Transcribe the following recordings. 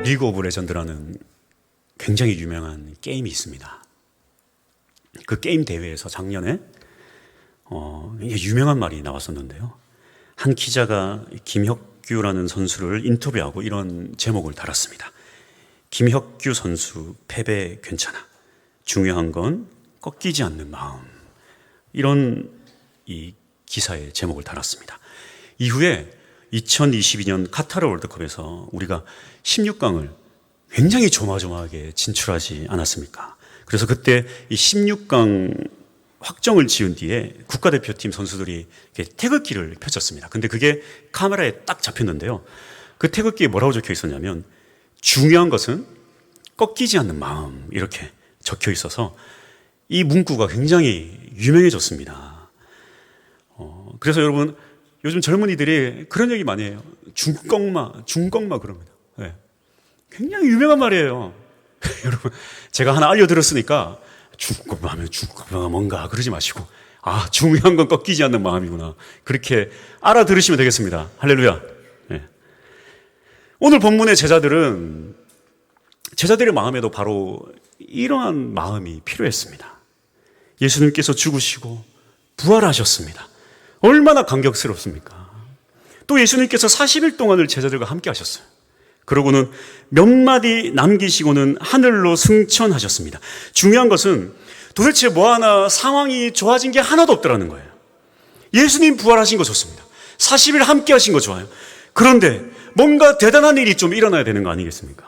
리그 오브 레전드라는 굉장히 유명한 게임이 있습니다. 그 게임 대회에서 작년에 유명한 말이 나왔었는데요. 한 기자가 김혁규라는 선수를 인터뷰하고 이런 제목을 달았습니다. 김혁규 선수 패배 괜찮아. 중요한 건 꺾이지 않는 마음. 이런 이 기사의 제목을 달았습니다. 이후에 2022년 카타르 월드컵에서 우리가 16강을 굉장히 조마조마하게 진출하지 않았습니까? 그래서 그때 이 16강 확정을 지은 뒤에 국가대표팀 선수들이 태극기를 펼쳤습니다. 근데 그게 카메라에 딱 잡혔는데요. 그 태극기에 뭐라고 적혀 있었냐면 중요한 것은 꺾이지 않는 마음, 이렇게 적혀 있어서 이 문구가 굉장히 유명해졌습니다. 그래서 여러분, 요즘 젊은이들이 그런 얘기 많이 해요. 중꺾마 그럽니다. 네. 굉장히 유명한 말이에요. 여러분, 제가 하나 알려드렸으니까 중꺾마 하면 중꺾마가 뭔가 그러지 마시고, 중요한 건 꺾이지 않는 마음이구나, 그렇게 알아들으시면 되겠습니다. 할렐루야. 네. 오늘 본문의 제자들의 마음에도 바로 이러한 마음이 필요했습니다. 예수님께서 죽으시고 부활하셨습니다. 얼마나 감격스럽습니까? 또 예수님께서 40일 동안을 제자들과 함께 하셨어요. 그러고는 몇 마디 남기시고는 하늘로 승천하셨습니다. 중요한 것은 도대체 뭐 하나 상황이 좋아진 게 하나도 없더라는 거예요. 예수님 부활하신 거 좋습니다. 40일 함께 하신 거 좋아요. 그런데 뭔가 대단한 일이 좀 일어나야 되는 거 아니겠습니까?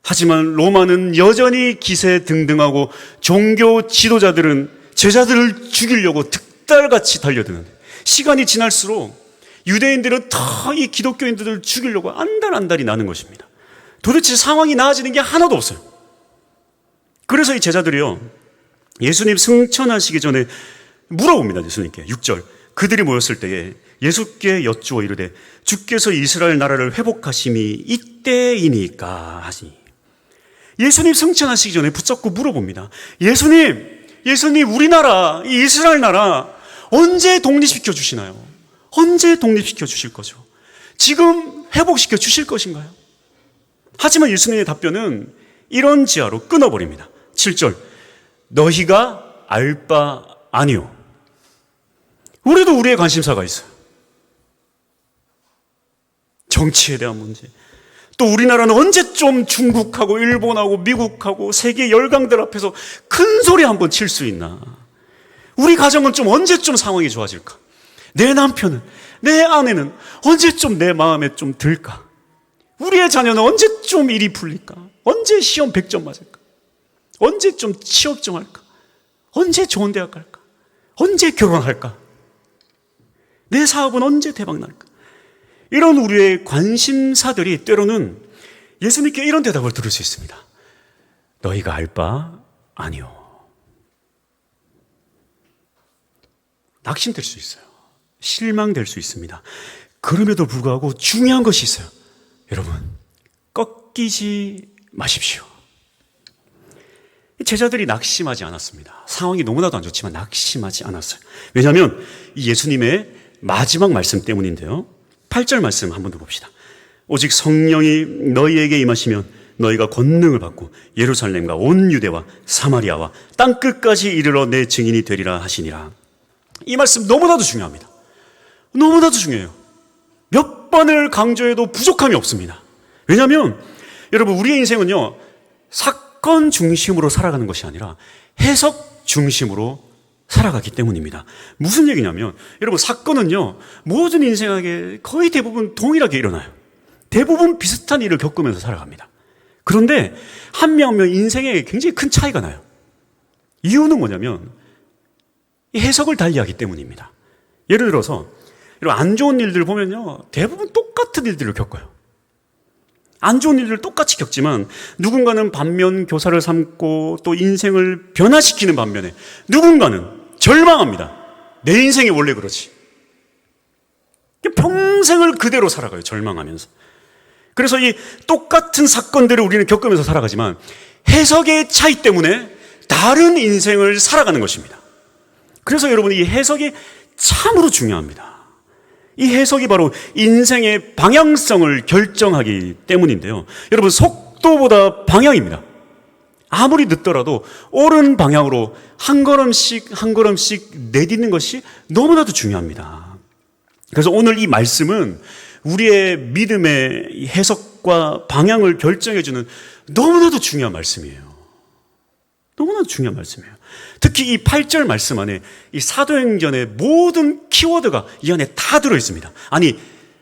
하지만 로마는 여전히 기세등등하고 종교 지도자들은 제자들을 죽이려고 득달같이 달려드는데, 시간이 지날수록 유대인들은 더 이 기독교인들을 죽이려고 안달안달이 나는 것입니다. 도대체 상황이 나아지는 게 하나도 없어요. 그래서 이 제자들이요, 예수님 승천하시기 전에 물어봅니다. 예수님께 6절, 그들이 모였을 때에 예수께 여쭈어 이르되 주께서 이스라엘 나라를 회복하심이 이때이니까 하시니. 예수님 승천하시기 전에 붙잡고 물어봅니다. 예수님, 우리나라, 이 이스라엘 나라 언제 독립시켜 주시나요? 언제 독립시켜 주실 거죠? 지금 회복시켜 주실 것인가요? 하지만 예수님의 답변은 이런 지하로 끊어버립니다. 7절, 너희가 알 바 아니오. 우리도 우리의 관심사가 있어요. 정치에 대한 문제. 또 우리나라는 언제쯤 중국하고 일본하고 미국하고 세계 열강들 앞에서 큰 소리 한번 칠 수 있나? 우리 가정은 좀 언제쯤 상황이 좋아질까? 내 남편은, 내 아내는 언제쯤 내 마음에 좀 들까? 우리의 자녀는 언제쯤 일이 풀릴까? 언제 시험 100점 맞을까? 언제쯤 취업 좀 할까? 언제 좋은 대학 갈까? 언제 결혼할까? 내 사업은 언제 대박 날까? 이런 우리의 관심사들이 때로는 예수님께 이런 대답을 들을 수 있습니다. 너희가 알 바 아니오. 낙심될 수 있어요. 실망될 수 있습니다. 그럼에도 불구하고 중요한 것이 있어요. 여러분, 꺾이지 마십시오. 제자들이 낙심하지 않았습니다. 상황이 너무나도 안 좋지만 낙심하지 않았어요. 왜냐하면 이 예수님의 마지막 말씀 때문인데요. 8절 말씀 한 번 더 봅시다. 오직 성령이 너희에게 임하시면 너희가 권능을 받고 예루살렘과 온 유대와 사마리아와 땅끝까지 이르러 내 증인이 되리라 하시니라. 이 말씀 너무나도 중요합니다. 너무나도 중요해요. 몇 번을 강조해도 부족함이 없습니다. 왜냐하면 여러분, 우리의 인생은요, 사건 중심으로 살아가는 것이 아니라 해석 중심으로 살아가기 때문입니다. 무슨 얘기냐면, 여러분, 사건은요, 모든 인생에게 거의 대부분 동일하게 일어나요. 대부분 비슷한 일을 겪으면서 살아갑니다. 그런데 한 명 한 명 인생에 굉장히 큰 차이가 나요. 이유는 뭐냐면 이 해석을 달리하기 때문입니다. 예를 들어서 여러분, 안 좋은 일들을 보면요, 대부분 똑같은 일들을 겪어요. 안 좋은 일들을 똑같이 겪지만 누군가는 반면 교사를 삼고 또 인생을 변화시키는 반면에 누군가는 절망합니다. 내 인생이 원래 그렇지. 평생을 그대로 살아가요. 절망하면서. 그래서 이 똑같은 사건들을 우리는 겪으면서 살아가지만 해석의 차이 때문에 다른 인생을 살아가는 것입니다. 그래서 여러분, 이 해석이 참으로 중요합니다. 이 해석이 바로 인생의 방향성을 결정하기 때문인데요. 여러분, 속도보다 방향입니다. 아무리 늦더라도 옳은 방향으로 한 걸음씩 한 걸음씩 내딛는 것이 너무나도 중요합니다. 그래서 오늘 이 말씀은 우리의 믿음의 해석과 방향을 결정해주는 너무나도 중요한 말씀이에요. 너무나도 중요한 말씀이에요. 특히 이 8절 말씀 안에 이 사도행전의 모든 키워드가 이 안에 다 들어있습니다. 아니,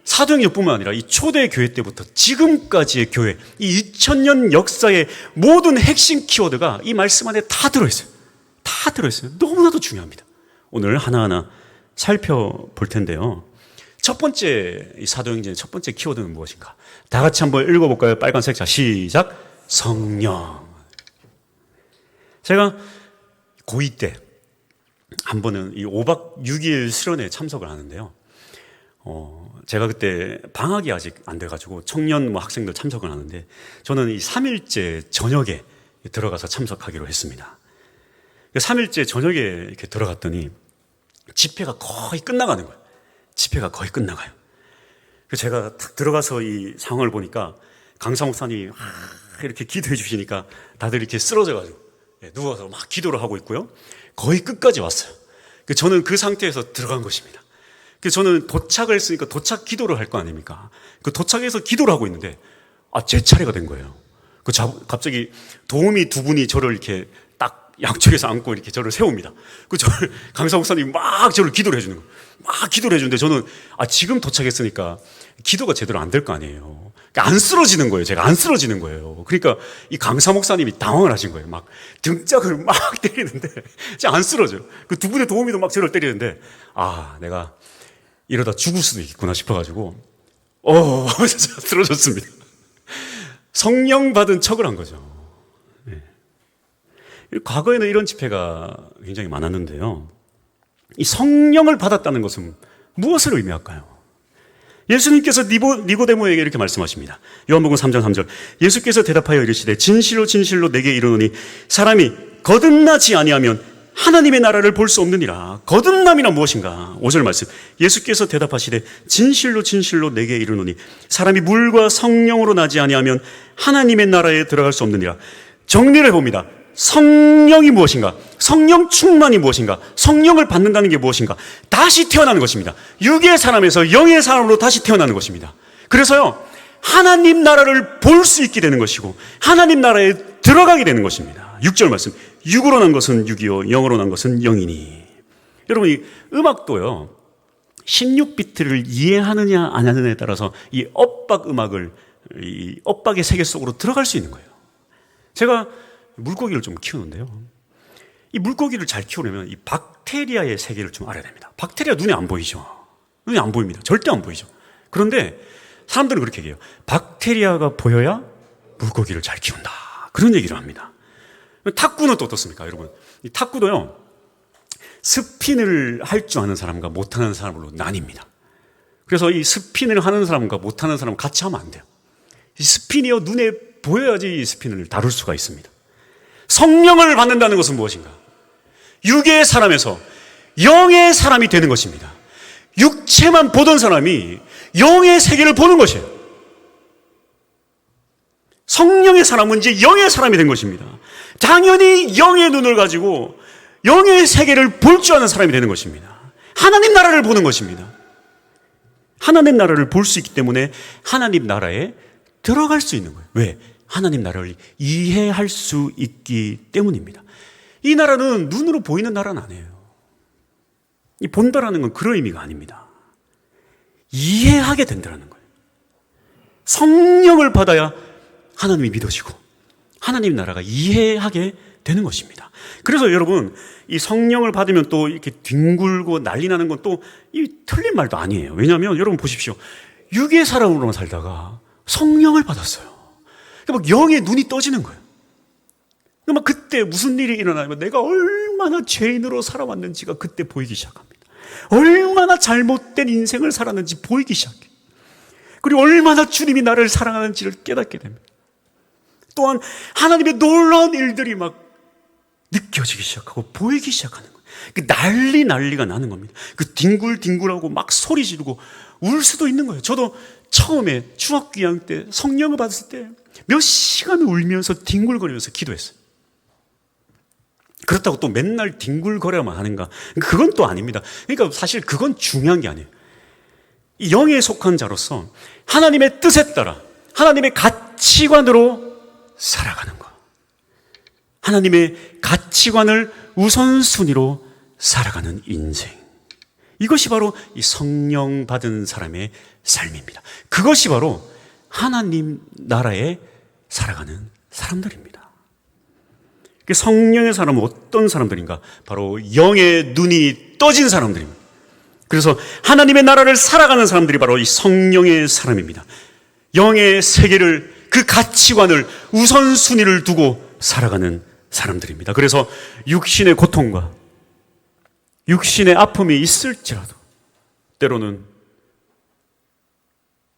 사도행전뿐만 아니라 이 초대교회 때부터 지금까지의 교회, 이 2000년 역사의 모든 핵심 키워드가 이 말씀 안에 다 들어있어요. 다 들어있어요. 너무나도 중요합니다. 오늘 하나하나 살펴볼 텐데요. 첫 번째, 이 사도행전의 첫 번째 키워드는 무엇인가? 다 같이 한번 읽어볼까요? 빨간색. 자, 시작. 성령. 제가 고2 때 한 번은 이 5박 6일 수련회에 참석을 하는데요. 제가 그때 방학이 아직 안 돼가지고 청년 학생들 참석을 하는데 저는 이 3일째 저녁에 들어가서 참석하기로 했습니다. 3일째 저녁에 이렇게 들어갔더니 집회가 거의 끝나가는 거예요. 집회가 거의 끝나가요. 제가 딱 들어가서 이 상황을 보니까 강사 목사님이 이렇게 기도해 주시니까 다들 이렇게 쓰러져가지고 누워서 막 기도를 하고 있고요. 거의 끝까지 왔어요. 저는 그 상태에서 들어간 것입니다. 저는 도착을 했으니까 도착 기도를 할 거 아닙니까? 도착해서 기도를 하고 있는데 제 차례가 된 거예요. 갑자기 도우미 두 분이 저를 이렇게 딱 양쪽에서 안고 이렇게 저를 세웁니다. 저를 강사 목사님이 막 저를 기도를 해주는 거예요. 막 기도를 해주는데 저는 지금 도착했으니까 기도가 제대로 안 될 거 아니에요. 안 쓰러지는 거예요. 제가 안 쓰러지는 거예요. 그러니까 이 강사 목사님이 당황을 하신 거예요. 막 등짝을 막 때리는데 제가 안 쓰러져요. 그 두 분의 도우미도 막 저를 때리는데 내가 이러다 죽을 수도 있겠구나 싶어가지고 쓰러졌습니다. 성령 받은 척을 한 거죠. 과거에는 이런 집회가 굉장히 많았는데요. 이 성령을 받았다는 것은 무엇을 의미할까요? 예수님께서 니고데모에게 이렇게 말씀하십니다. 요한복음 3장 3절. 예수께서 대답하여 이르시되 진실로 진실로 내게 이르노니 사람이 거듭나지 아니하면 하나님의 나라를 볼 수 없느니라. 거듭남이란 무엇인가? 5절 말씀. 예수께서 대답하시되 진실로 진실로 내게 이르노니 사람이 물과 성령으로 나지 아니하면 하나님의 나라에 들어갈 수 없느니라. 정리를 해봅니다. 성령이 무엇인가? 성령 충만이 무엇인가? 성령을 받는다는 게 무엇인가? 다시 태어나는 것입니다. 육의 사람에서 영의 사람으로 다시 태어나는 것입니다. 그래서요, 하나님 나라를 볼 수 있게 되는 것이고 하나님 나라에 들어가게 되는 것입니다. 6절 말씀. 육으로 난 것은 육이요 영으로 난 것은 영이니. 여러분, 이 음악도요 16비트를 이해하느냐 안 하느냐에 따라서 이 엇박 음악을 이 엇박의 세계 속으로 들어갈 수 있는 거예요. 제가 물고기를 좀 키우는데요, 이 물고기를 잘 키우려면 이 박테리아의 세계를 좀 알아야 됩니다. 박테리아 눈에 안 보이죠. 눈에 안 보입니다. 절대 안 보이죠. 그런데 사람들은 그렇게 얘기해요. 박테리아가 보여야 물고기를 잘 키운다, 그런 얘기를 합니다. 탁구는 또 어떻습니까, 여러분? 이 탁구도요, 스핀을 할 줄 아는 사람과 못하는 사람으로 나뉩니다. 그래서 이 스핀을 하는 사람과 못하는 사람은 같이 하면 안 돼요. 이 스핀이요, 눈에 보여야지 이 스핀을 다룰 수가 있습니다. 성령을 받는다는 것은 무엇인가? 육의 사람에서 영의 사람이 되는 것입니다. 육체만 보던 사람이 영의 세계를 보는 것이에요. 성령의 사람은 이제 영의 사람이 된 것입니다. 당연히 영의 눈을 가지고 영의 세계를 볼 줄 아는 사람이 되는 것입니다. 하나님 나라를 보는 것입니다. 하나님 나라를 볼 수 있기 때문에 하나님 나라에 들어갈 수 있는 거예요. 왜? 하나님 나라를 이해할 수 있기 때문입니다. 이 나라는 눈으로 보이는 나라는 아니에요. 이 본다라는 건 그런 의미가 아닙니다. 이해하게 된다는 거예요. 성령을 받아야 하나님이 믿어지고 하나님 나라가 이해하게 되는 것입니다. 그래서 여러분, 이 성령을 받으면 또 이렇게 뒹굴고 난리 나는 건 또 이 틀린 말도 아니에요. 왜냐하면 여러분 보십시오. 육의 사람으로만 살다가 성령을 받았어요. 막 영의 눈이 떠지는 거예요. 막 그때 무슨 일이 일어나면 내가 얼마나 죄인으로 살아왔는지가 그때 보이기 시작합니다. 얼마나 잘못된 인생을 살았는지 보이기 시작해요. 그리고 얼마나 주님이 나를 사랑하는지를 깨닫게 됩니다. 또한 하나님의 놀라운 일들이 막 느껴지기 시작하고 보이기 시작하는 거예요. 그 난리가 나는 겁니다. 그 뒹굴뒹굴하고 막 소리 지르고 울 수도 있는 거예요. 저도 처음에 중학교 2학년 때 성령을 받았을 때 몇 시간을 울면서 뒹굴거리면서 기도했어요. 그렇다고 또 맨날 뒹굴거려만 하는가? 그건 또 아닙니다. 그러니까 사실 그건 중요한 게 아니에요. 이 영에 속한 자로서 하나님의 뜻에 따라 하나님의 가치관으로 살아가는 것. 하나님의 가치관을 우선순위로 살아가는 인생. 이것이 바로 이 성령 받은 사람의 삶입니다. 그것이 바로 하나님 나라에 살아가는 사람들입니다. 성령의 사람은 어떤 사람들인가? 바로 영의 눈이 떠진 사람들입니다. 그래서 하나님의 나라를 살아가는 사람들이 바로 이 성령의 사람입니다. 영의 세계를, 그 가치관을 우선순위를 두고 살아가는 사람들입니다. 그래서 육신의 고통과 육신의 아픔이 있을지라도 때로는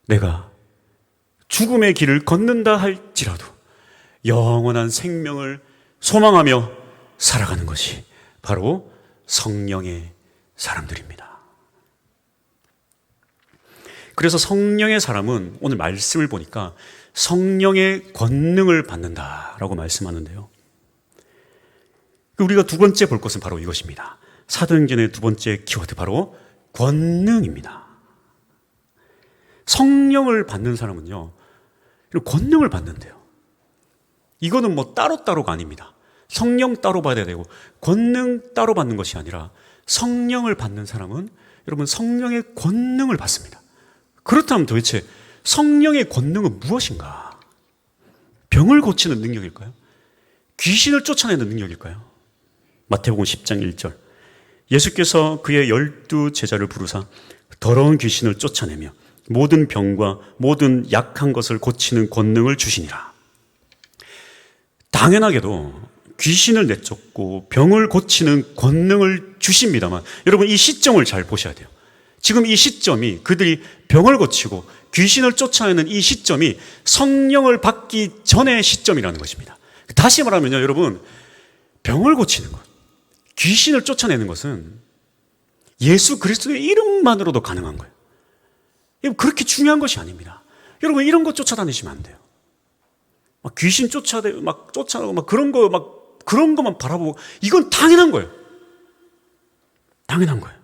내가 죽음의 길을 걷는다 할지라도 영원한 생명을 소망하며 살아가는 것이 바로 성령의 사람들입니다. 그래서 성령의 사람은 오늘 말씀을 보니까 성령의 권능을 받는다라고 말씀하는데요. 우리가 두 번째 볼 것은 바로 이것입니다. 사도행전의 두 번째 키워드, 바로 권능입니다. 성령을 받는 사람은요, 권능을 받는데요. 이거는 뭐 따로따로가 아닙니다. 성령 따로 받아야 되고 권능 따로 받는 것이 아니라 성령을 받는 사람은 여러분 성령의 권능을 받습니다. 그렇다면 도대체 성령의 권능은 무엇인가? 병을 고치는 능력일까요? 귀신을 쫓아내는 능력일까요? 마태복음 10장 1절, 예수께서 그의 12 제자를 부르사 더러운 귀신을 쫓아내며 모든 병과 모든 약한 것을 고치는 권능을 주시니라. 당연하게도 귀신을 내쫓고 병을 고치는 권능을 주십니다만 여러분 이 시점을 잘 보셔야 돼요. 지금 이 시점이, 그들이 병을 고치고 귀신을 쫓아내는 이 시점이 성령을 받기 전의 시점이라는 것입니다. 다시 말하면요, 여러분, 병을 고치는 것, 귀신을 쫓아내는 것은 예수 그리스도의 이름만으로도 가능한 거예요. 그렇게 중요한 것이 아닙니다. 여러분, 이런 거 쫓아다니시면 안 돼요. 막 귀신 쫓아내고 막 그런 것만 바라보고, 이건 당연한 거예요. 당연한 거예요.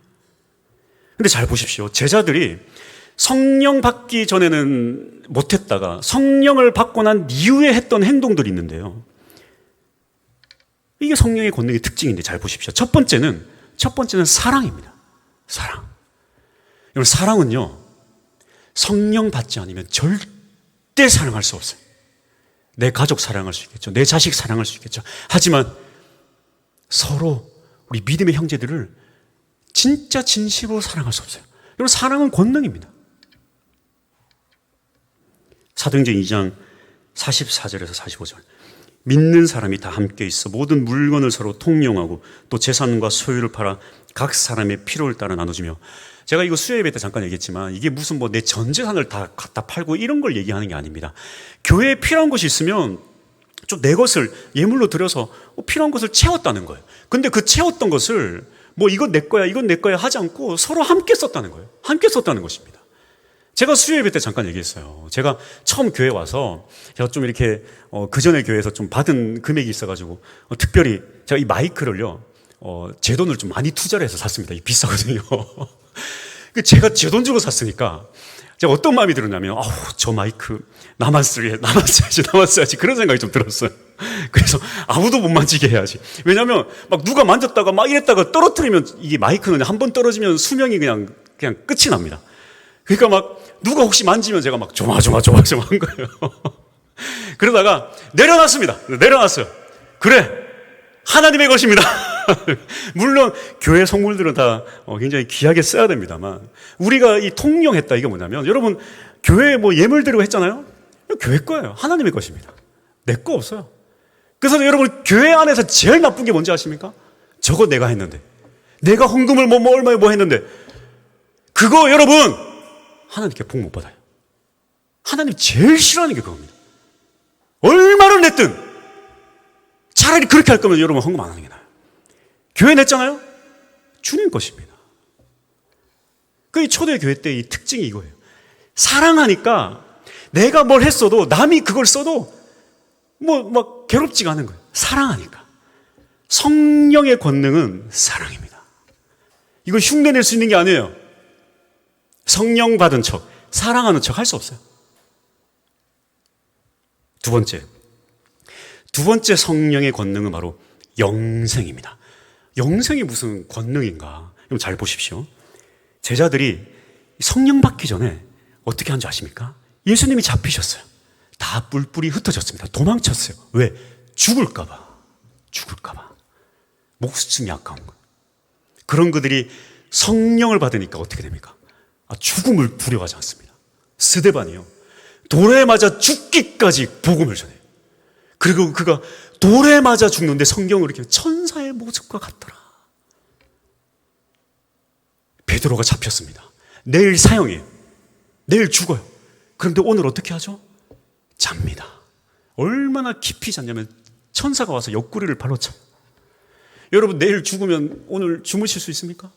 근데 잘 보십시오. 제자들이 성령 받기 전에는 못했다가 성령을 받고 난 이후에 했던 행동들이 있는데요. 이게 성령의 권능의 특징인데 잘 보십시오. 첫 번째는 사랑입니다. 사랑. 여러분, 사랑은요, 성령 받지 않으면 절대 사랑할 수 없어요. 내 가족 사랑할 수 있겠죠. 내 자식 사랑할 수 있겠죠. 하지만 서로 우리 믿음의 형제들을 진짜 진심으로 사랑할 수 없어요. 여러분, 사랑은 권능입니다. 사도행전 2장 44절에서 45절, 믿는 사람이 다 함께 있어 모든 물건을 서로 통용하고 또 재산과 소유를 팔아 각 사람의 필요를 따라 나눠주며. 제가 이거 수요 예배 때 잠깐 얘기했지만 이게 무슨 뭐 내 전 재산을 다 갖다 팔고 이런 걸 얘기하는 게 아닙니다. 교회에 필요한 것이 있으면 좀 내 것을 예물로 드려서 필요한 것을 채웠다는 거예요. 근데 그 채웠던 것을 뭐 이건 내 거야, 이건 내 거야 하지 않고 서로 함께 썼다는 거예요. 함께 썼다는 것입니다. 제가 수요 예배 때 잠깐 얘기했어요. 제가 처음 교회 와서 제가 좀 이렇게 그 전에 교회에서 좀 받은 금액이 있어가지고 특별히 제가 이 마이크를요, 제 돈을 좀 많이 투자를 해서 샀습니다. 이 비싸거든요. 제가 제 돈 주고 샀으니까 제가 어떤 마음이 들었냐면, 저 마이크 나만 써야지 그런 생각이 좀 들었어요. 그래서 아무도 못 만지게 해야지. 왜냐하면 막 누가 만졌다가 막 이랬다가 떨어뜨리면, 이게 마이크는 한 번 떨어지면 수명이 그냥 끝이 납니다. 그러니까 막 누가 혹시 만지면 제가 막 조마조마한 거예요. 그러다가 내려놨어요. 그래, 하나님의 것입니다. 물론 교회 성물들은 다 굉장히 귀하게 써야 됩니다만, 우리가 이 통용했다, 이게 뭐냐면, 여러분, 교회에 뭐 예물 드리고 했잖아요. 교회 거예요. 하나님의 것입니다. 내 거 없어요. 그래서 여러분, 교회 안에서 제일 나쁜 게 뭔지 아십니까? 저거 내가 했는데, 내가 헌금을 얼마에 했는데, 그거 여러분 하나님께 복 못 받아요. 하나님 제일 싫어하는 게 그겁니다. 얼마를 냈든 차라리 그렇게 할 거면 여러분 헌금 안 하는 게 나아요. 교회 냈잖아요? 주는 것입니다. 그 초대교회 때의 특징이 이거예요. 사랑하니까 내가 뭘 했어도 남이 그걸 써도 막 괴롭지가 않은 거예요. 사랑하니까. 성령의 권능은 사랑입니다. 이거 흉내낼 수 있는 게 아니에요. 성령 받은 척, 사랑하는 척 할 수 없어요. 두 번째 성령의 권능은 바로 영생입니다. 영생이 무슨 권능인가? 여러분 잘 보십시오. 제자들이 성령 받기 전에 어떻게 한 줄 아십니까? 예수님이 잡히셨어요. 다 뿔뿔이 흩어졌습니다. 도망쳤어요. 왜? 죽을까봐. 목숨이 아까운 거예요. 그런 그들이 성령을 받으니까 어떻게 됩니까? 죽음을 두려워하지 않습니다. 스데반이요. 돌에 맞아 죽기까지 복음을 전해요. 그리고 그가 돌에 맞아 죽는데 성경을 이렇게 천사의 모습과 같더라. 베드로가 잡혔습니다. 내일 사형이에요. 내일 죽어요. 그런데 오늘 어떻게 하죠? 잡니다. 얼마나 깊이 잤냐면 천사가 와서 옆구리를 발로 차요. 여러분 내일 죽으면 오늘 주무실 수 있습니까?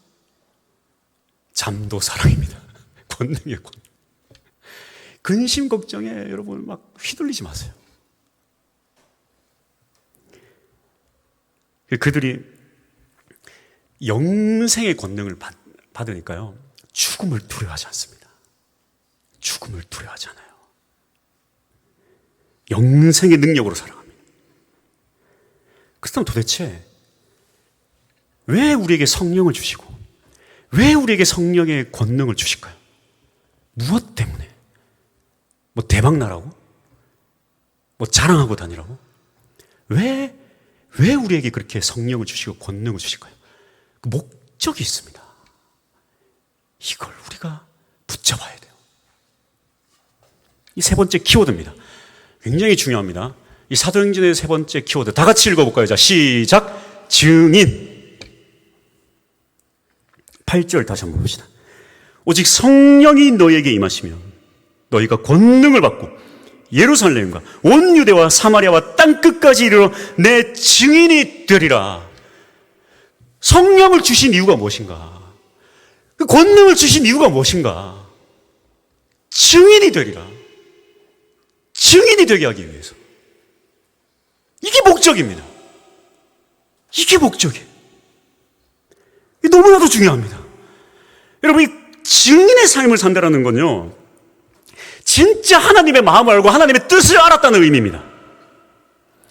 잠도 사랑입니다. 권능의 권능. 근심 걱정에 여러분 막 휘둘리지 마세요. 그들이 영생의 권능을 받으니까요, 죽음을 두려워하지 않습니다. 죽음을 두려워하지 않아요. 영생의 능력으로 살아갑니다. 그렇다면 도대체 왜 우리에게 성령을 주시고 왜 우리에게 성령의 권능을 주실까요? 무엇 때문에? 대박 나라고? 자랑하고 다니라고? 왜 우리에게 그렇게 성령을 주시고 권능을 주실까요? 그 목적이 있습니다. 이걸 우리가 붙잡아야 돼요. 이 세 번째 키워드입니다. 굉장히 중요합니다. 이 사도행전의 세 번째 키워드 다 같이 읽어볼까요? 자, 시작. 증인. 8절 다시 한번 봅시다. 오직 성령이 너희에게 임하시면 너희가 권능을 받고 예루살렘과 온 유대와 사마리아와 땅끝까지 이르러 내 증인이 되리라. 성령을 주신 이유가 무엇인가? 그 권능을 주신 이유가 무엇인가? 증인이 되리라. 증인이 되게 하기 위해서. 이게 목적입니다. 이게 목적이에요. 너무나도 중요합니다. 여러분, 이 증인의 삶을 산다는 건요, 진짜 하나님의 마음을 알고 하나님의 뜻을 알았다는 의미입니다.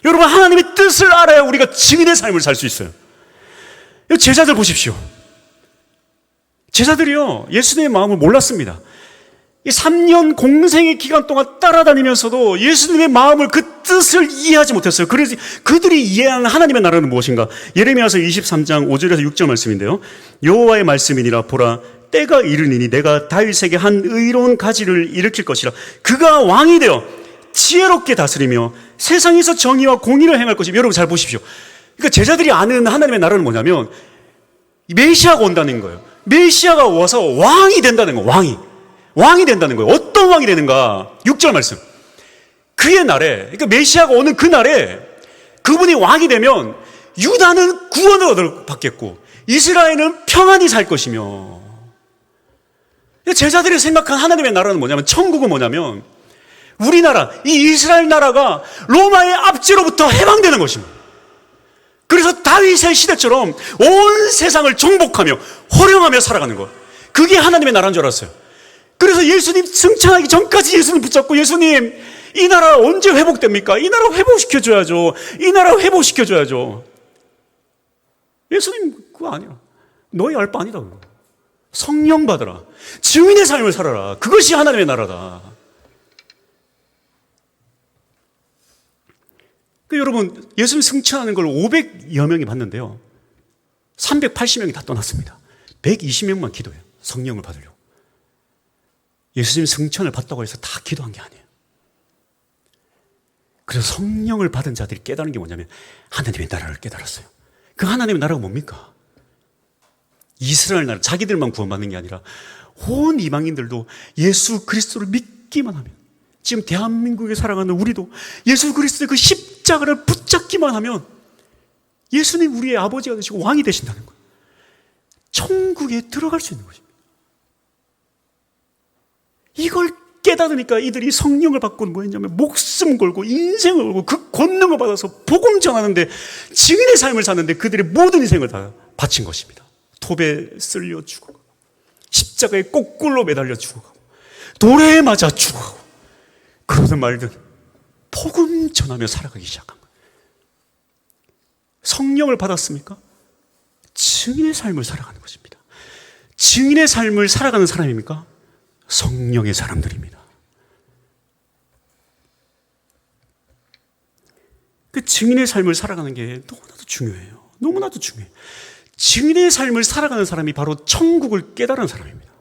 여러분, 하나님의 뜻을 알아야 우리가 증인의 삶을 살 수 있어요. 제자들 보십시오. 제자들이요, 예수님의 마음을 몰랐습니다. 이 3년 공생의 기간 동안 따라다니면서도 예수님의 마음을, 그 뜻을 이해하지 못했어요. 그래서 그들이 이해하는 하나님의 나라는 무엇인가? 예레미야서 23장 5절에서 6절 말씀인데요. 여호와의 말씀이니라. 보라, 때가 이르니니 내가 다윗에게 한 의로운 가지를 일으킬 것이라. 그가 왕이 되어 지혜롭게 다스리며 세상에서 정의와 공의를 행할 것이며. 여러분 잘 보십시오. 그러니까 제자들이 아는 하나님의 나라는 뭐냐면 메시아가 온다는 거예요. 메시아가 와서 왕이 된다는 거예요. 왕이 된다는 거예요. 어떤 왕이 되는가? 6절 말씀. 그의 날에, 그러니까 메시아가 오는 그 날에 그분이 왕이 되면 유다는 구원을 받겠고 이스라엘은 평안히 살 것이며. 제자들이 생각한 하나님의 나라는 뭐냐면, 천국은 뭐냐면 우리나라, 이 이스라엘 나라가 로마의 압제로부터 해방되는 것입니다. 그래서 다윗의 시대처럼 온 세상을 정복하며 호령하며 살아가는 것, 그게 하나님의 나라인 줄 알았어요. 그래서 예수님 승천하기 전까지 예수님 붙잡고, 예수님 이 나라 언제 회복됩니까? 이 나라 회복시켜줘야죠. 이 나라 회복시켜줘야죠. 예수님 그거 아니야. 너희 알 바 아니다. 성령 받으라. 증인의 삶을 살아라. 그것이 하나님의 나라다. 여러분, 예수님 승천하는 걸 500여 명이 봤는데요, 380명이 다 떠났습니다. 120명만 기도해요. 성령을 받으려고. 예수님 승천을 받다고 해서 다 기도한 게 아니에요. 그래서 성령을 받은 자들이 깨달은 게 뭐냐면 하나님의 나라를 깨달았어요. 그 하나님의 나라가 뭡니까? 이스라엘 나라, 자기들만 구원받는 게 아니라 온 이방인들도 예수 그리스도를 믿기만 하면, 지금 대한민국에 살아가는 우리도 예수 그리스도의 그 십자가를 붙잡기만 하면 예수님 우리의 아버지가 되시고 왕이 되신다는 거예요. 천국에 들어갈 수 있는 것입니다. 이걸 깨달으니까 이들이 성령을 받고 뭐 했냐면 목숨 걸고 인생을 걸고 그 권능을 받아서 복음 전하는데, 증인의 삶을 사는데 그들의 모든 인생을 다 바친 것입니다. 톱에 쓸려 죽어가고, 십자가에 거꾸로 매달려 죽어가고, 돌에 맞아 죽어가고, 그러든 말든 복음 전하며 살아가기 시작한 거예요. 성령을 받았습니까? 증인의 삶을 살아가는 것입니다. 증인의 삶을 살아가는 사람입니까? 성령의 사람들입니다. 그 증인의 삶을 살아가는 게 너무나도 중요해요. 너무나도 중요해요. 증인의 삶을 살아가는 사람이 바로 천국을 깨달은 사람입니다.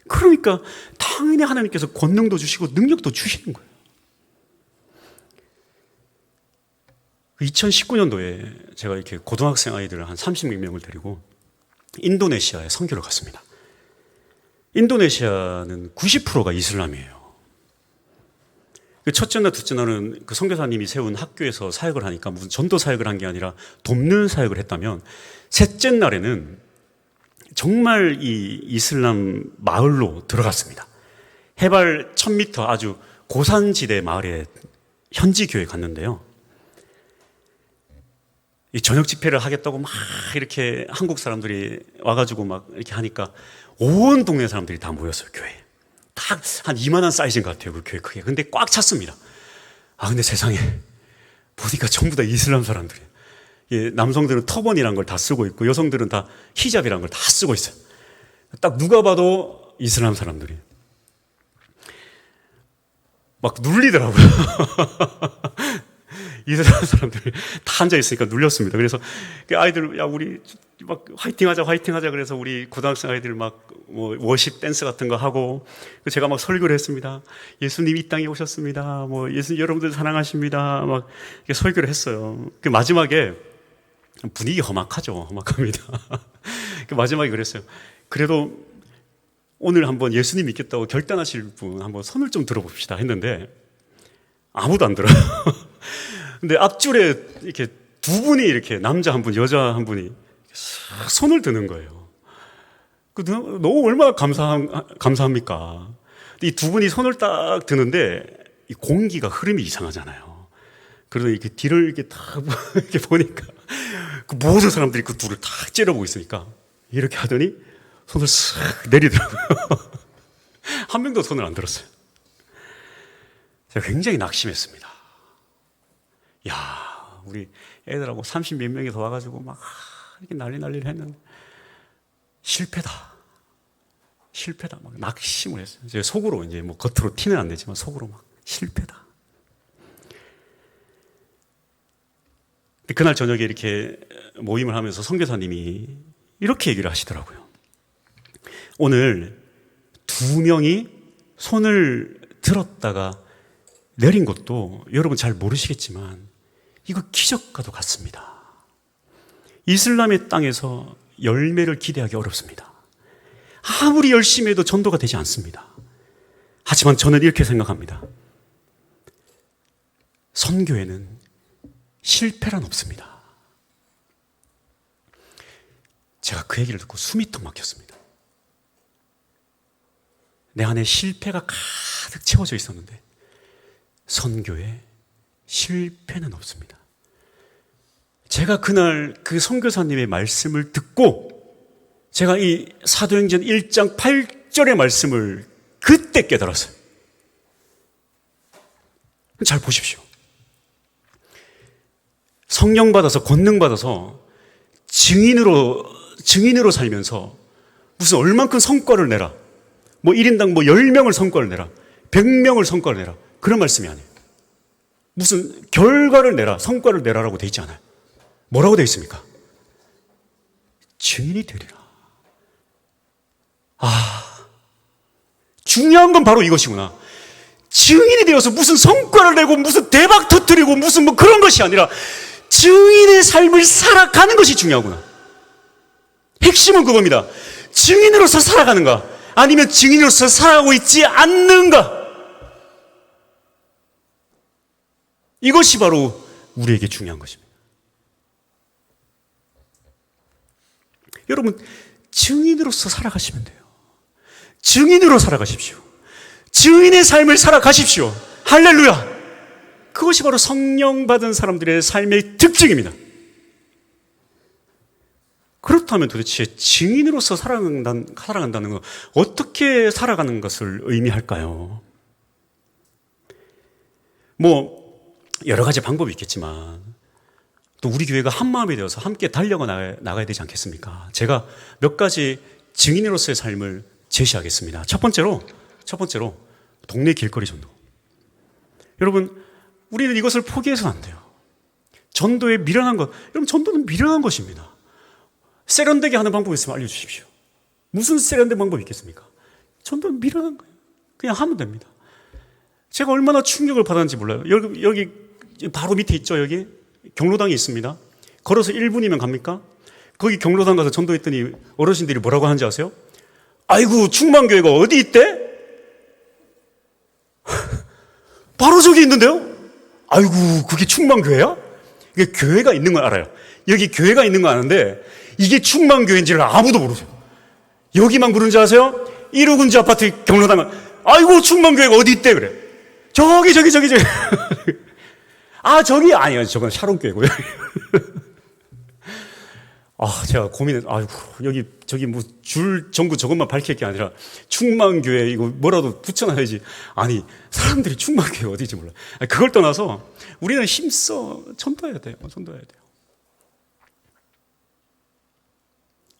그러니까 당연히 하나님께서 권능도 주시고 능력도 주시는 거예요. 2019년도에 제가 이렇게 고등학생 아이들 한 30명을 데리고 인도네시아에 선교를 갔습니다. 인도네시아는 90%가 이슬람이에요. 첫째 날, 둘째 날은 그 선교사님이 세운 학교에서 사역을 하니까 무슨 전도 사역을 한 게 아니라 돕는 사역을 했다면, 셋째 날에는 정말 이 이슬람 마을로 들어갔습니다. 해발 1000m 아주 고산지대 마을에 현지 교회에 갔는데요. 이 저녁 집회를 하겠다고 막 이렇게 한국 사람들이 와가지고 막 이렇게 하니까 온 동네 사람들이 다 모였어요, 교회에. 딱 한 이만한 사이즈인 것 같아요, 그 교회 크기가. 근데 꽉 찼습니다. 근데 세상에 보니까 전부 다 이슬람 사람들이에요. 예, 남성들은 터번이라는 걸 다 쓰고 있고 여성들은 다 히잡이라는 걸 다 쓰고 있어요. 딱 누가 봐도 이슬람 사람들이 막 눌리더라고요. 이슬람 사람들이 다 앉아 있으니까 눌렸습니다. 그래서 아이들, 야, 우리 막 화이팅하자, 화이팅하자. 그래서 우리 고등학생 아이들 막 뭐 워십 댄스 같은 거 하고, 제가 막 설교를 했습니다. 예수님 이 땅에 오셨습니다. 뭐 예수님 여러분들 사랑하십니다. 막 이렇게 설교를 했어요. 그 마지막에 분위기 험악하죠. 험악합니다. 그 마지막에 그랬어요. 그래도 오늘 한번 예수님 믿겠다고 결단하실 분 한번 손을 좀 들어봅시다 했는데 아무도 안 들어요. 근데 앞줄에 이렇게 두 분이, 이렇게 남자 한 분, 여자 한 분이 손을 드는 거예요. 너무 얼마나 감사합니까? 이 두 분이 손을 딱 드는데 이 공기가 흐름이 이상하잖아요. 그래서 이렇게 뒤를 이렇게 딱 이렇게 보니까 그 모든 사람들이 그 둘을 딱 째려보고 있으니까 이렇게 하더니 손을 쓱 내리더라고요. 한 명도 손을 안 들었어요. 제가 굉장히 낙심했습니다. 야, 우리 애들하고 30 몇 명이 더 와가지고 막 이렇게 난리를 했는데 실패다. 막 낙심을 했어요. 제가 속으로, 이제 뭐 겉으로 티는 안 내지만 속으로 막 실패다. 그날 저녁에 이렇게 모임을 하면서 선교사님이 이렇게 얘기를 하시더라고요. 오늘 두 명이 손을 들었다가 내린 것도 여러분 잘 모르시겠지만 이거 기적과도 같습니다. 이슬람의 땅에서 열매를 기대하기 어렵습니다. 아무리 열심히 해도 전도가 되지 않습니다. 하지만 저는 이렇게 생각합니다. 선교에는 실패란 없습니다. 제가 그 얘기를 듣고 숨이 턱 막혔습니다. 내 안에 실패가 가득 채워져 있었는데 선교에 실패는 없습니다. 제가 그날 그 선교사님의 말씀을 듣고 제가 이 사도행전 1장 8절의 말씀을 그때 깨달았어요. 잘 보십시오. 성령 받아서, 권능 받아서 증인으로 살면서 무슨 얼만큼 성과를 내라, 뭐 1인당 뭐 10명을 성과를 내라, 100명을 성과를 내라, 그런 말씀이 아니에요. 무슨 결과를 내라, 성과를 내라라고 돼 있지 않아요. 뭐라고 돼 있습니까? 증인이 되리라. 중요한 건 바로 이것이구나. 증인이 되어서 무슨 성과를 내고 무슨 대박 터뜨리고 무슨 뭐 그런 것이 아니라 증인의 삶을 살아가는 것이 중요하구나. 핵심은 그겁니다. 증인으로서 살아가는가, 아니면 증인으로서 살아가고 있지 않는가. 이것이 바로 우리에게 중요한 것입니다. 여러분, 증인으로서 살아가시면 돼요. 증인으로 살아가십시오. 증인의 삶을 살아가십시오. 할렐루야! 그것이 바로 성령 받은 사람들의 삶의 특징입니다. 그렇다면 도대체 증인으로서 살아간다는 건 어떻게 살아가는 것을 의미할까요? 여러 가지 방법이 있겠지만 또 우리 교회가 한마음이 되어서 함께 나가야 되지 않겠습니까? 제가 몇 가지 증인으로서의 삶을 제시하겠습니다. 첫 번째로 동네 길거리 전도. 여러분, 우리는 이것을 포기해서는 안 돼요. 전도에 미련한 것, 여러분, 전도는 미련한 것입니다. 세련되게 하는 방법이 있으면 알려주십시오. 무슨 세련된 방법이 있겠습니까? 전도는 미련한 거예요. 그냥 하면 됩니다. 제가 얼마나 충격을 받았는지 몰라요. 여기 바로 밑에 있죠, 여기? 경로당이 있습니다. 걸어서 1분이면 갑니까? 거기 경로당 가서 전도했더니 어르신들이 뭐라고 하는지 아세요? 아이고, 충만교회가 어디 있대? 바로 저기 있는데요? 아이고, 그게 충만교회야? 이게 교회가 있는 건 알아요. 여기 교회가 있는 거 아는데 이게 충만교회인지를 아무도 모르세요. 여기만 그런지 아세요? 1호군지 아파트 경로당은 아이고, 충만교회가 어디 있대? 그래. 저기. 아, 저기 아니요. 저건 샤론교회고요. 제가 아이고, 저기 줄 전구 저것만 밝힐 게 아니라 충만교회 이거 뭐라도 붙여놔야지. 아니, 사람들이 충만교회 어디지 몰라. 그걸 떠나서 우리는 힘써 전도해야 돼요.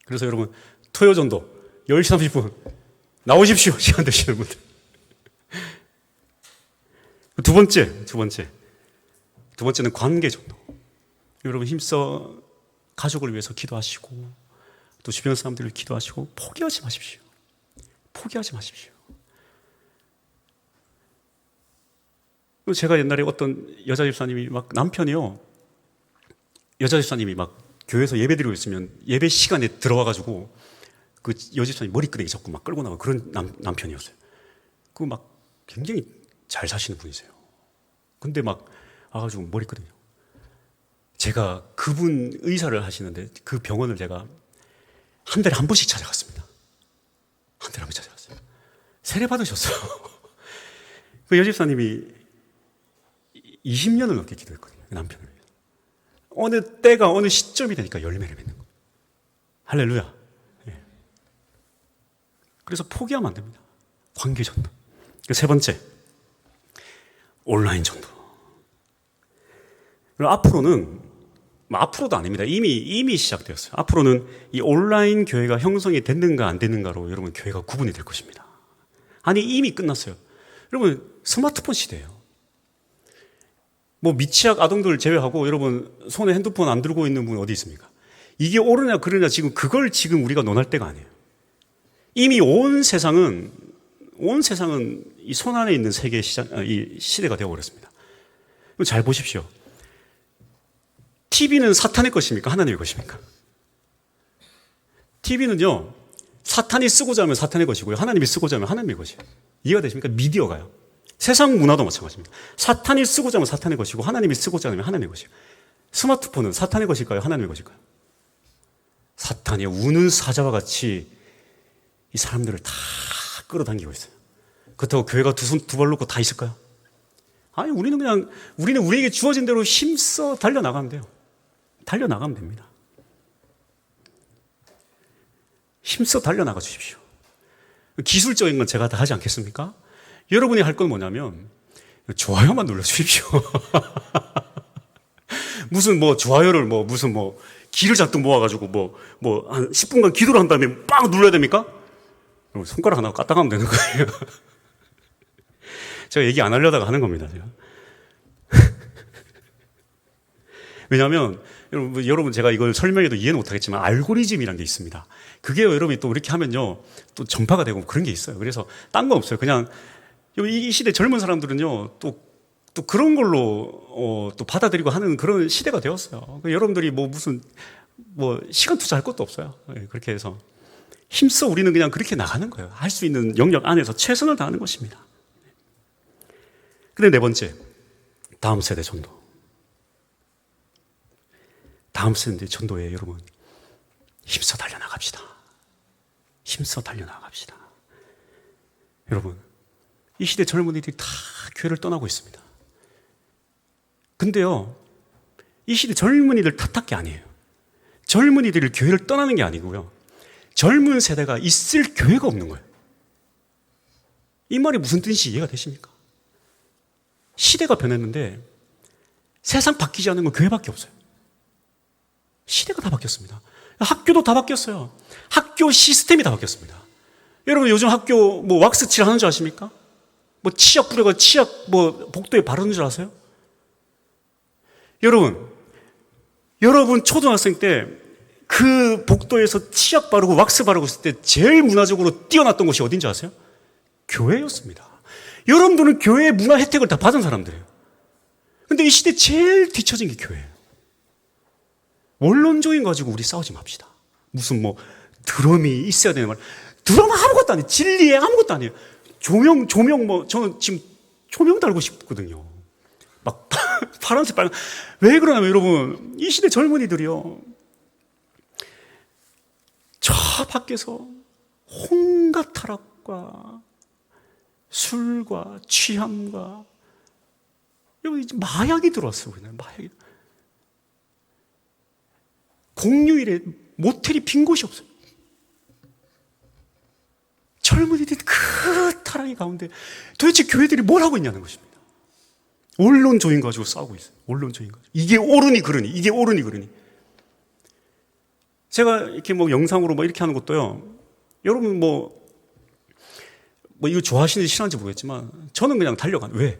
그래서 여러분, 토요 전도 10시 30분 나오십시오. 시간 되시는 분들. 두 번째는 관계 전도. 여러분, 힘써 가족을 위해서 기도하시고 또 주변 사람들을 기도하시고 포기하지 마십시오. 제가 옛날에 어떤 여자 집사님이 교회에서 예배 드리고 있으면 예배 시간에 들어와가지고 그 여집사님 머리끄댕이 잡고 막 끌고 나가고 그런 남편이었어요. 굉장히 잘 사시는 분이세요. 근데 와가지고 머리끄댕이. 제가 그분 의사를 하시는데 그 병원을 제가 한 달에 한 번씩 찾아갔습니다. 세례 받으셨어요. 그 여집사님이 20년을 넘게 기도했거든요. 그 남편을 위해서. 어느 때가 어느 시점이 되니까 열매를 맺는 거예요. 할렐루야. 예. 그래서 포기하면 안 됩니다. 관계 전도. 세 번째, 온라인 전도. 앞으로도 아닙니다. 이미 시작되었어요. 앞으로는 이 온라인 교회가 형성이 됐는가 안 됐는가로 여러분 교회가 구분이 될 것입니다. 아니, 이미 끝났어요. 여러분, 스마트폰 시대예요. 미취학 아동들 제외하고 여러분 손에 핸드폰 안 들고 있는 분 어디 있습니까? 이게 옳으냐 그러냐 그걸 지금 우리가 논할 때가 아니에요. 이미 온 세상은 이 손 안에 있는 이 시대가 되어버렸습니다. 잘 보십시오. TV는 사탄의 것입니까? 하나님의 것입니까? TV는요, 사탄이 쓰고자 하면 사탄의 것이고요, 하나님이 쓰고자 하면 하나님의 것이에요. 이해가 되십니까? 미디어가요. 세상 문화도 마찬가지입니다. 사탄이 쓰고자 하면 사탄의 것이고 하나님이 쓰고자 하면 하나님의 것이에요. 스마트폰은 사탄의 것일까요? 하나님의 것일까요? 사탄이 우는 사자와 같이 이 사람들을 다 끌어당기고 있어요. 그렇다고 교회가 두 발 놓고 다 있을까요? 아니, 우리는 우리에게 주어진 대로 힘써 달려나가면 돼요. 달려나가면 됩니다. 힘써 달려나가 주십시오. 기술적인 건 제가 다 하지 않겠습니까? 여러분이 할 건 뭐냐면 좋아요만 눌러주십시오. 무슨 좋아요를 기를 잔뜩 모아가지고 한 10분간 기도를 한 다음에 빵 눌러야 됩니까? 손가락 하나 까딱하면 되는 거예요. 제가 얘기 안 하려다가 하는 겁니다, 제가. 왜냐하면 여러분 제가 이걸 설명해도 이해는 못하겠지만 알고리즘이라는 게 있습니다. 그게 여러분이 또 이렇게 하면요 또 전파가 되고 그런 게 있어요. 그래서 딴 건 없어요. 그냥 이 시대 젊은 사람들은요 또 그런 걸로 또 받아들이고 하는 그런 시대가 되었어요. 여러분들이 무슨 시간 투자할 것도 없어요. 그렇게 해서 힘써 우리는 그냥 그렇게 나가는 거예요. 할 수 있는 영역 안에서 최선을 다하는 것입니다. 근데 네 번째, 다음 세대 전도. 다음 세대 전도에 여러분 힘써 달려나갑시다. 힘써 달려나갑시다. 여러분, 이 시대 젊은이들이 다 교회를 떠나고 있습니다. 근데요, 이 시대 젊은이들 탓할 게 아니에요. 젊은이들이 교회를 떠나는 게 아니고요, 젊은 세대가 있을 교회가 없는 거예요. 이 말이 무슨 뜻인지 이해가 되십니까? 시대가 변했는데 세상 바뀌지 않은 건 교회밖에 없어요. 시대가 다 바뀌었습니다. 학교도 다 바뀌었어요. 학교 시스템이 다 바뀌었습니다. 여러분, 요즘 학교 뭐 왁스칠 하는 줄 아십니까? 뭐 치약 뿌려가 치약 뭐 복도에 바르는 줄 아세요? 여러분 초등학생 때 그 복도에서 치약 바르고 왁스 바르고 있을 때 제일 문화적으로 뛰어났던 곳이 어딘지 아세요? 교회였습니다. 여러분들은 교회의 문화 혜택을 다 받은 사람들이에요. 근데 이 시대 제일 뒤처진 게 교회예요. 원론적인 가지고 우리 싸우지 맙시다. 무슨 뭐 드럼이 있어야 되는 말. 드럼 아무것도 아니에요. 진리에 아무것도 아니에요. 조명 뭐 저는 지금 조명 달고 싶거든요. 막 파란색 빨간. 왜 그러냐면 여러분, 이 시대 젊은이들이요, 저 밖에서 온갖 타락과 술과 취함과 여기 마약이 들어왔어요. 그냥 마약이. 공휴일에 모텔이 빈 곳이 없어요. 젊은이들이 그 타락이 가운데 도대체 교회들이 뭘 하고 있냐는 것입니다. 언론조인 가지고 싸우고 있어요. 언론조인 가지고. 이게 옳으니 그러니, 이게 옳으니 그러니. 제가 이렇게 뭐 영상으로 뭐 이렇게 하는 것도요, 여러분 뭐 이거 좋아하시는지 싫어하는지 모르겠지만 저는 그냥 달려가는. 왜?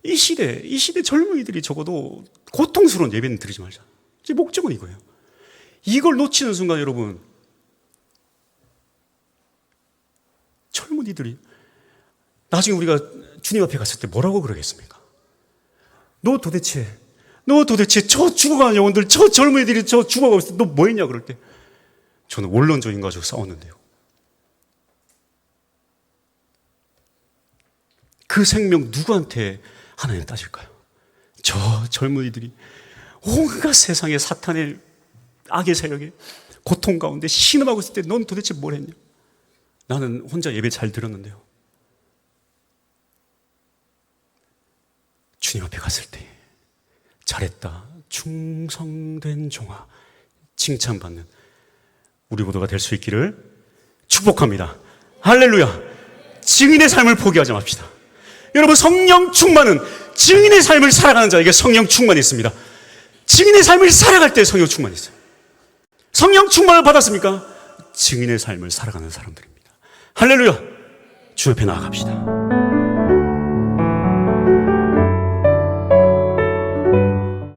이 시대 젊은이들이 적어도 고통스러운 예배는 드리지 말자. 제 목적은 이거예요. 이걸 놓치는 순간 여러분, 젊은이들이 나중에 우리가 주님 앞에 갔을 때 뭐라고 그러겠습니까? 너 도대체 저 죽어가는 영혼들, 저 젊은이들이 저 죽어가고 있을 때 너 뭐 했냐 그럴 때 저는 원론적인 가지고 싸웠는데요, 그 생명 누구한테 하나님 따질까요? 저 젊은이들이 온갖 세상의 사탄의 악의 세력에 고통 가운데 신음하고 있을 때 넌 도대체 뭘 했냐? 나는 혼자 예배 잘 들었는데요, 주님 앞에 갔을 때 잘했다, 충성된 종아, 칭찬받는 우리 모두가 될 수 있기를 축복합니다. 할렐루야. 증인의 삶을 포기하지 맙시다. 여러분, 성령 충만은 증인의 삶을 살아가는 자에게 성령 충만이 있습니다. 증인의 삶을 살아갈 때 성령 충만이 있어요. 성령 충만을 받았습니까? 증인의 삶을 살아가는 사람들입니다. 할렐루야. 주 앞에 나아갑시다.